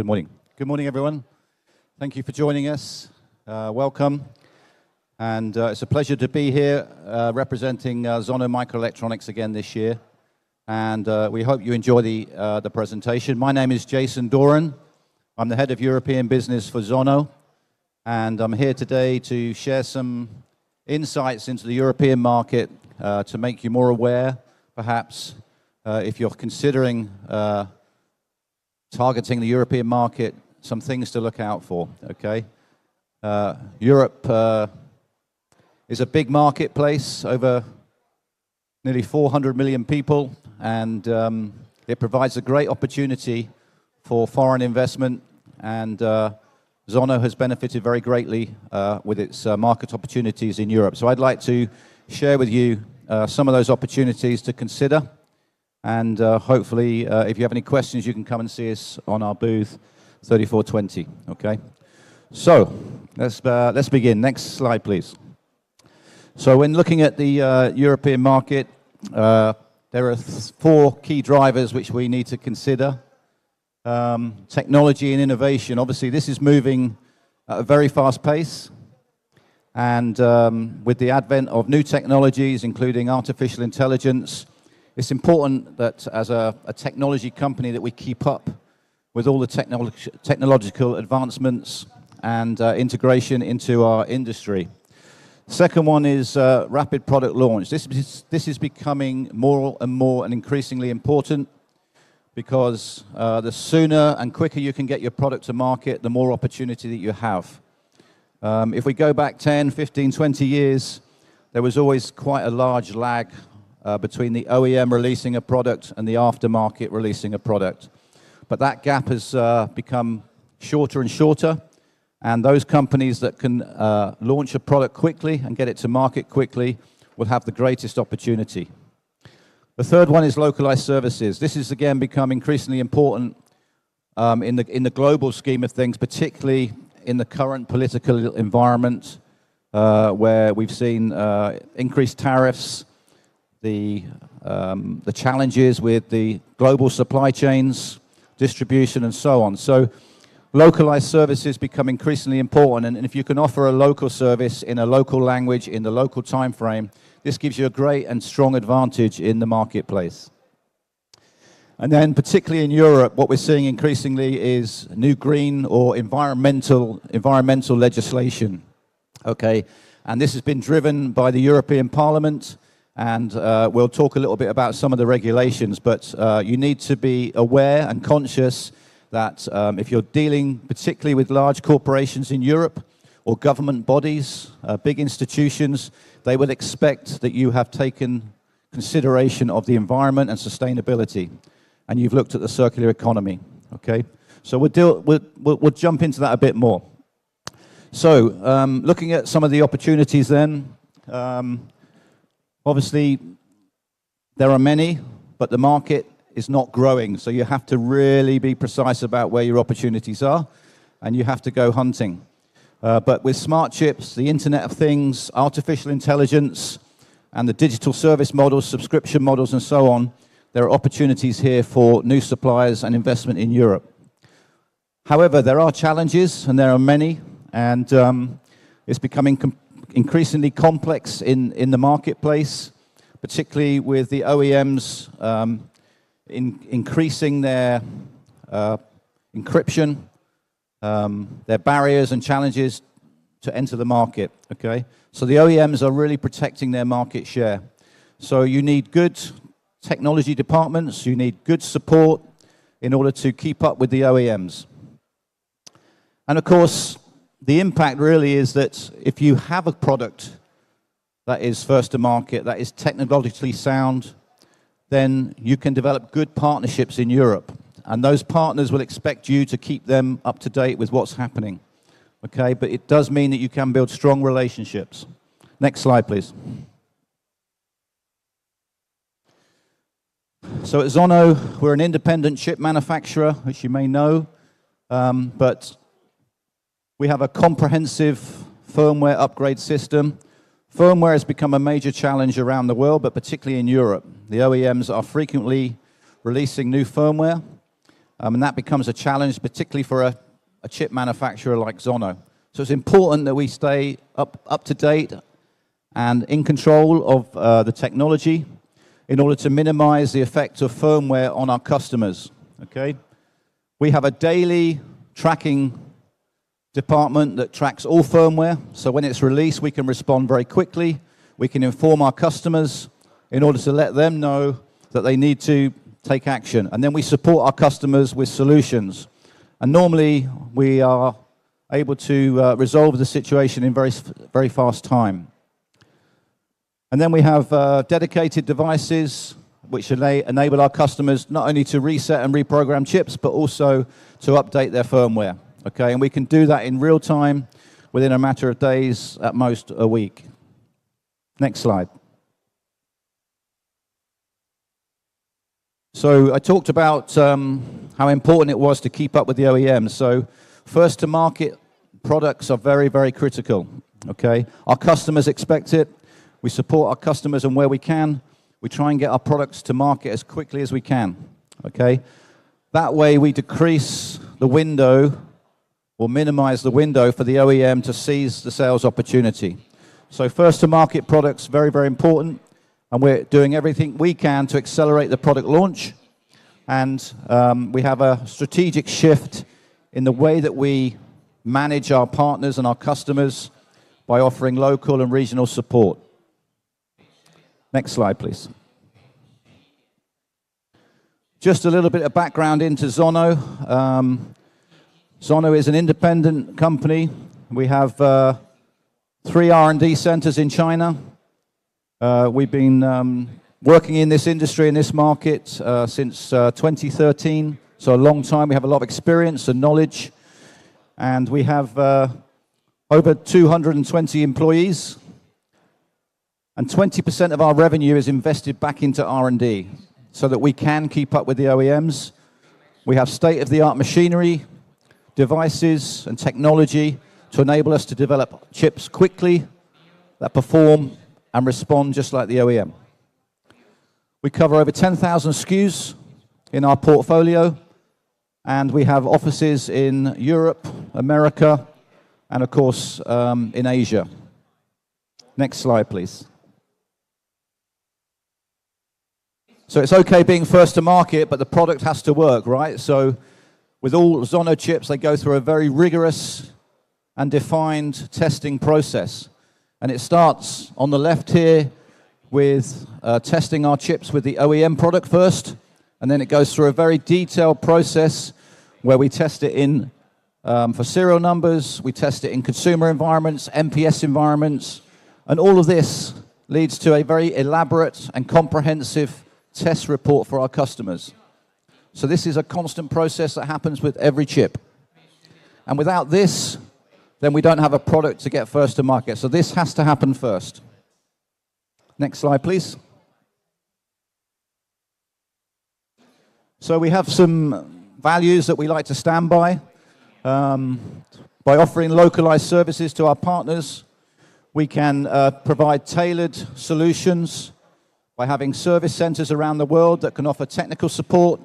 morning. Good morning, everyone. Thank you for joining us. Welcome. And it's a pleasure to be here representing Zhono Microelectronics again this year. And we hope you enjoy the presentation. My name is Jason Doran. I'm the head of European business for Zhono. And I'm here today to share some insights into the European market to make you more aware, perhaps, if you're considering targeting the European market, some things to look out for, okay? Europe is a big marketplace, over nearly 400 million people, and it provides a great opportunity for foreign investment, and Zhono has benefited very greatly with its market opportunities in Europe. So I'd like to share with you some of those opportunities to consider. And hopefully, if you have any questions, you can come and see us on our booth 3420, okay? So, let's begin. Next slide, please. So when looking at the European market, there are four key drivers which we need to consider. Technology and innovation. Obviously, this is moving at a very fast pace. And with the advent of new technologies, including artificial intelligence, it's important that as a technology company that we keep up with all the technological advancements and integration into our industry. Second one is rapid product launch. This is becoming more and more and increasingly important because the sooner and quicker you can get your product to market, the more opportunity that you have. If we go back 10, 15, 20 years, there was always quite a large lag between the OEM releasing a product and the aftermarket releasing a product. But that gap has become shorter and shorter, and those companies that can launch a product quickly and get it to market quickly will have the greatest opportunity. The third one is localized services. This is again become increasingly important in the global scheme of things, particularly in the current political environment where we've seen increased tariffs, the challenges with the global supply chains, distribution, and so on. So localized services become increasingly important, and if you can offer a local service in a local language, in the local time frame, this gives you a great and strong advantage in the marketplace. And then particularly in Europe, what we're seeing increasingly is new green or environmental legislation, okay? And this has been driven by the European Parliament, and we'll talk a little bit about some of the regulations, but you need to be aware and conscious that if you're dealing particularly with large corporations in Europe or government bodies, big institutions, they will expect that you have taken consideration of the environment and sustainability, and you've looked at the circular economy, okay? So we'll jump into that a bit more. So looking at some of the opportunities then, obviously, there are many, but the market is not growing. So you have to really be precise about where your opportunities are, and you have to go hunting. But with smart chips, the Internet of Things, artificial intelligence, and the digital service models, subscription models, and so on, there are opportunities here for new suppliers and investment in Europe. However, there are challenges, and there are many, and it's becoming increasingly complex in the marketplace, particularly with the OEMs increasing their encryption, their barriers and challenges to enter the market, okay? So the OEMs are really protecting their market share. So you need good technology departments, you need good support in order to keep up with the OEMs. And of course, the impact really is that if you have a product that is first to market, that is technologically sound, then you can develop good partnerships in Europe. And those partners will expect you to keep them up to date with what's happening. Okay, but it does mean that you can build strong relationships. Next slide, please. So at Zhono, we're an independent chip manufacturer, which you may know, but we have a comprehensive firmware upgrade system. Firmware has become a major challenge around the world, but particularly in Europe. The OEMs are frequently releasing new firmware, And that becomes a challenge, particularly for a chip manufacturer like Zhono. So it's important that we stay up to date and in control of the technology in order to minimize the effect of firmware on our customers, okay? We have a daily tracking department that tracks all firmware, so when it's released, we can respond very quickly. We can inform our customers in order to let them know that they need to take action. And then we support our customers with solutions. And normally, we are able to resolve the situation in very fast time. And then we have dedicated devices which enable our customers not only to reset and reprogram chips, but also to update their firmware. Okay, and we can do that in real time within a matter of days, at most a week. Next slide. So I talked about how important it was to keep up with the OEMs. So first to market products are very, very critical. Okay, our customers expect it. We support our customers, and where we can, we try and get our products to market as quickly as we can. Okay, that way we decrease the window or minimize the window for the OEM to seize the sales opportunity. So first to market products, very, very important, and we're doing everything we can to accelerate the product launch. And we have a strategic shift in the way that we manage our partners and our customers by offering local and regional support. Next slide, please. Just a little bit of background into Zhono. Zhono is an independent company. We have 3 R&D centers in China. We've been working in this industry, in this market, since 2013, so a long time. We have a lot of experience and knowledge, and we have over 220 employees, and 20% of our revenue is invested back into R&D so that we can keep up with the OEMs. We have state-of-the-art machinery, devices, and technology to enable us to develop chips quickly that perform and respond just like the OEM. We cover over 10,000 SKUs in our portfolio, and we have offices in Europe, America, and of course in Asia. Next slide, please. So it's okay being first to market, but the product has to work, right? So with all Zhono chips, they go through a very rigorous and defined testing process. And it starts on the left here with testing our chips with the OEM product first, and then it goes through a very detailed process where we test it in for serial numbers, we test it in consumer environments, MPS environments, and all of this leads to a very elaborate and comprehensive test report for our customers. So this is a constant process that happens with every chip. And without this, then we don't have a product to get first to market. So this has to happen first. Next slide, please. So we have some values that we like to stand by. By offering localized services to our partners, we can provide tailored solutions by having service centers around the world that can offer technical support,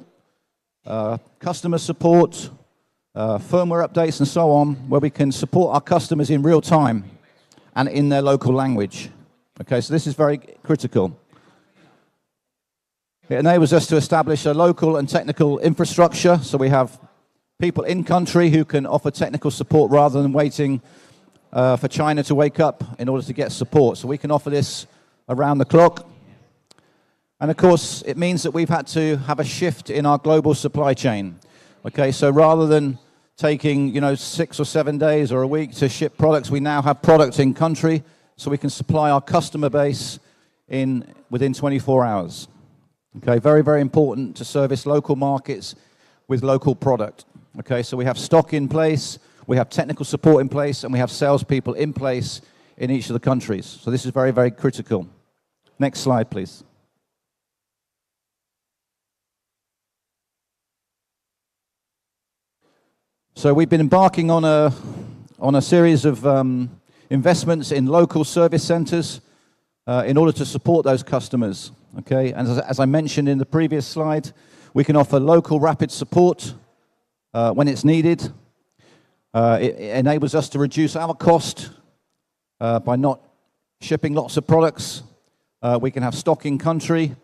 customer support, firmware updates, and so on, where we can support our customers in real time and in their local language. Okay, so this is very critical. It enables us to establish a local and technical infrastructure, so we have people in country who can offer technical support rather than waiting for China to wake up in order to get support. So we can offer this around the clock. And of course, it means that we've had to have a shift in our global supply chain. Okay, so rather than taking 6 or 7 days or a week to ship products, we now have products in country, so we can supply our customer base within 24 hours. Okay, very, very important to service local markets with local product. Okay, so we have stock in place, we have technical support in place, and we have salespeople in place in each of the countries. So this is very, very critical. Next slide, please. So we've been embarking on a series of investments in local service centers in order to support those customers. Okay, and as I mentioned in the previous slide, we can offer local rapid support when it's needed. It enables us to reduce our cost by not shipping lots of products. We can have stock in country,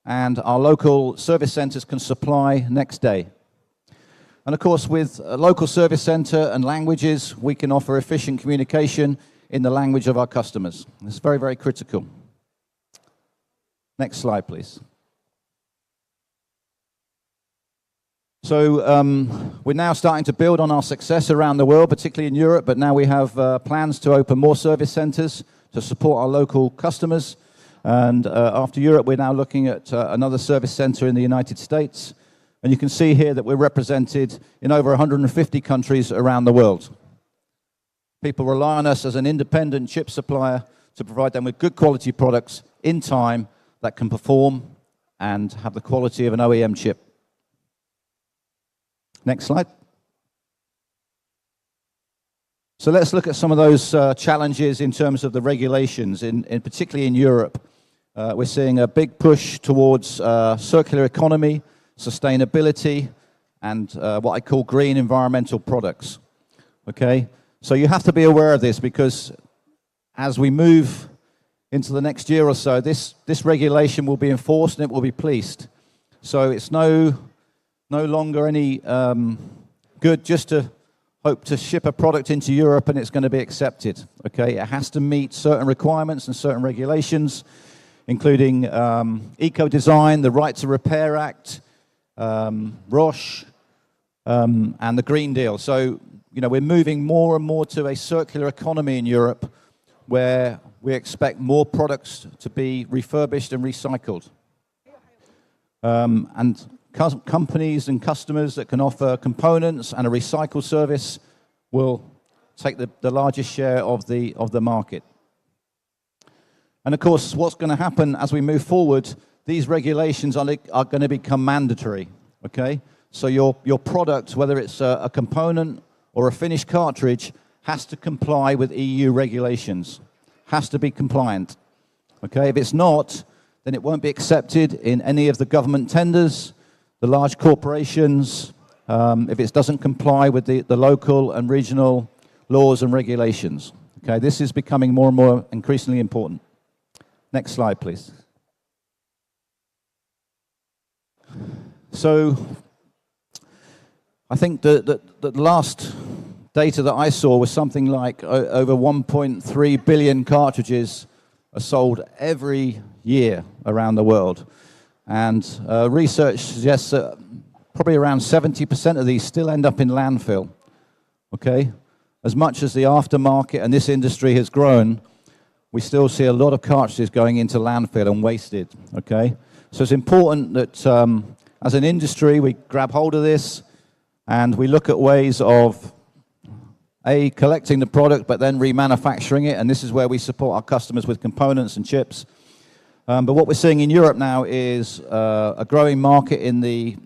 and our local service centers can supply next day. And of course, with a local service center and languages, we can offer efficient communication in the language of our customers. It's very, very critical. Next slide, please. So we're now starting to build on our success around the world, particularly in Europe, but now we have plans to open more service centers to support our local customers. And after Europe, we're now looking at another service center in the United States. And you can see here that we're represented in over 150 countries around the world. People rely on us as an independent chip supplier to provide them with good quality products in time that can perform and have the quality of an OEM chip. Next slide. So let's look at some of those challenges in terms of the regulations, particularly in Europe. We're seeing a big push towards circular economy, sustainability, and what I call green environmental products. Okay, so you have to be aware of this, because as we move into the next year or so, this regulation will be enforced and it will be policed. So it's no longer any good just to hope to ship a product into Europe and it's going to be accepted. Okay, it has to meet certain requirements and certain regulations, including eco-design, the Right to Repair Act, Roche, and the Green Deal. So, we're moving more and more to a circular economy in Europe, where we expect more products to be refurbished and recycled. And companies and customers that can offer components and a recycle service will take the largest share of the market. And of course, what's going to happen as we move forward, these regulations are going to become mandatory, okay? So your product, whether it's a component or a finished cartridge, has to comply with EU regulations, has to be compliant, okay? If it's not, then it won't be accepted in any of the government tenders, the large corporations, if it doesn't comply with the local and regional laws and regulations, okay? This is becoming more and more increasingly important. Next slide, please. So I think the last data that I saw was something like over 1.3 billion cartridges are sold every year around the world. And research suggests that probably around 70% of these still end up in landfill, okay? As much as the aftermarket and this industry has grown, we still see a lot of cartridges going into landfill and wasted, okay? So it's important that as an industry, we grab hold of this and we look at ways of, collecting the product, but then remanufacturing it, and this is where we support our customers with components and chips. But what we're seeing in Europe now is a growing market in the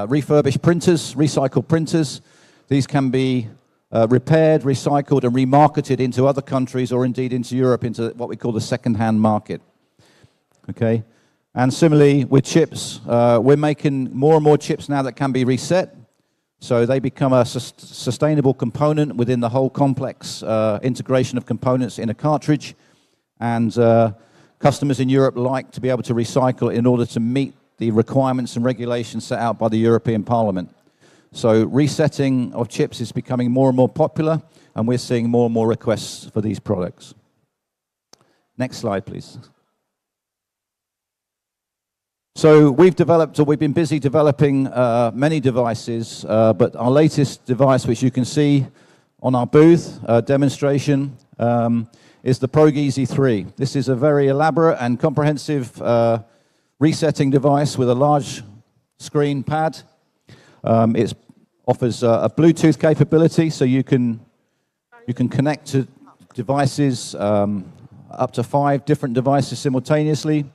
refurbished printers, recycled printers. These can be repaired, recycled, and remarketed into other countries, or indeed into Europe, into what we call the second-hand market. Okay? And similarly, with chips, we're making more and more chips now that can be reset, so they become a sustainable component within the whole complex integration of components in a cartridge. And customers in Europe like to be able to recycle in order to meet the requirements and regulations set out by the European Parliament. So resetting of chips is becoming more and more popular, and we're seeing more and more requests for these products. Next slide, please. So we've been busy developing many devices, but our latest device, which you can see on our booth demonstration, is the ProGeezy 3. This is a very elaborate and comprehensive resetting device with a large screen pad. It offers a Bluetooth capability, so you can connect to devices, up to 5 different devices simultaneously.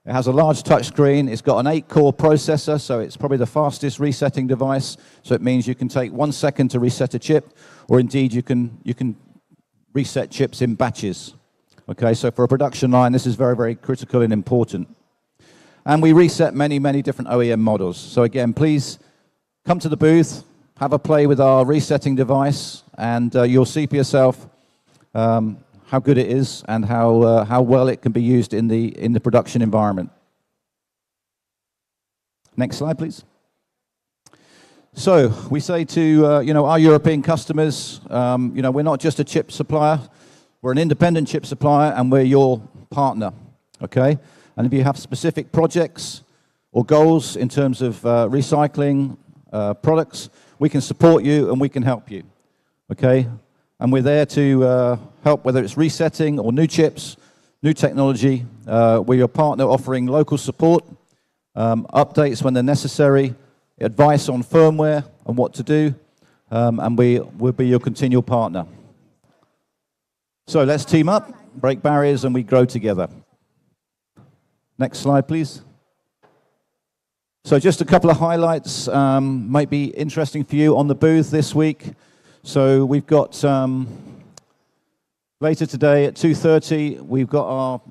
It has a large touch screen. It's got an 8-core processor, so it's probably the fastest resetting device. So it means you can take 1 second to reset a chip, or indeed you can reset chips in batches. Okay, so for a production line, this is very, very critical and important. And we reset many, many different OEM models. So again, please come to the booth, have a play with our resetting device, and you'll see for yourself how good it is and how well it can be used in the production environment. Next slide, please. So we say to our European customers, we're not just a chip supplier, we're an independent chip supplier, and we're your partner. Okay, and if you have specific projects or goals in terms of recycling products, we can support you and we can help you. Okay, and we're there to help, whether it's resetting or new chips, new technology. We're your partner, offering local support, updates when they're necessary, advice on firmware and what to do, and we'll be your continual partner. So let's team up, break barriers, and we grow together. Next slide, please. So just a couple of highlights might be interesting for you on the booth this week. So we've got later today at 2:30, we've got our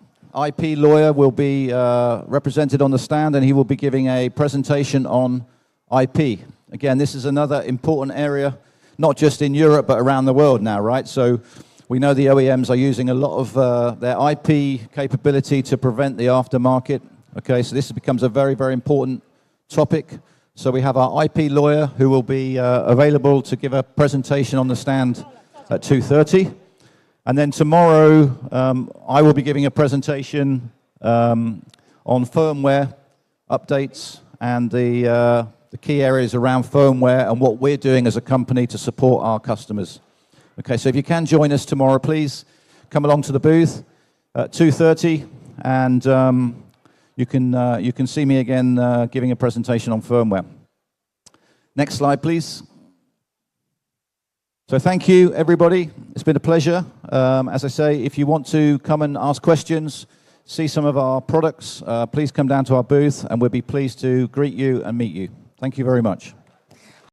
IP lawyer will be represented on the stand, and he will be giving a presentation on IP. Again, this is another important area, not just in Europe, but around the world now, right? So we know the OEMs are using a lot of their IP capability to prevent the aftermarket. Okay, so this becomes a very, very important topic. So we have our IP lawyer who will be available to give a presentation on the stand at 2:30. And then tomorrow, I will be giving a presentation on firmware updates and the key areas around firmware and what we're doing as a company to support our customers. Okay, so if you can join us tomorrow, please come along to the booth at 2:30, and you can see me again giving a presentation on firmware. Next slide, please. So thank you, everybody. It's been a pleasure. As I say, if you want to come and ask questions, see some of our products, please come down to our booth, and we'll be pleased to greet you and meet you. Thank you very much.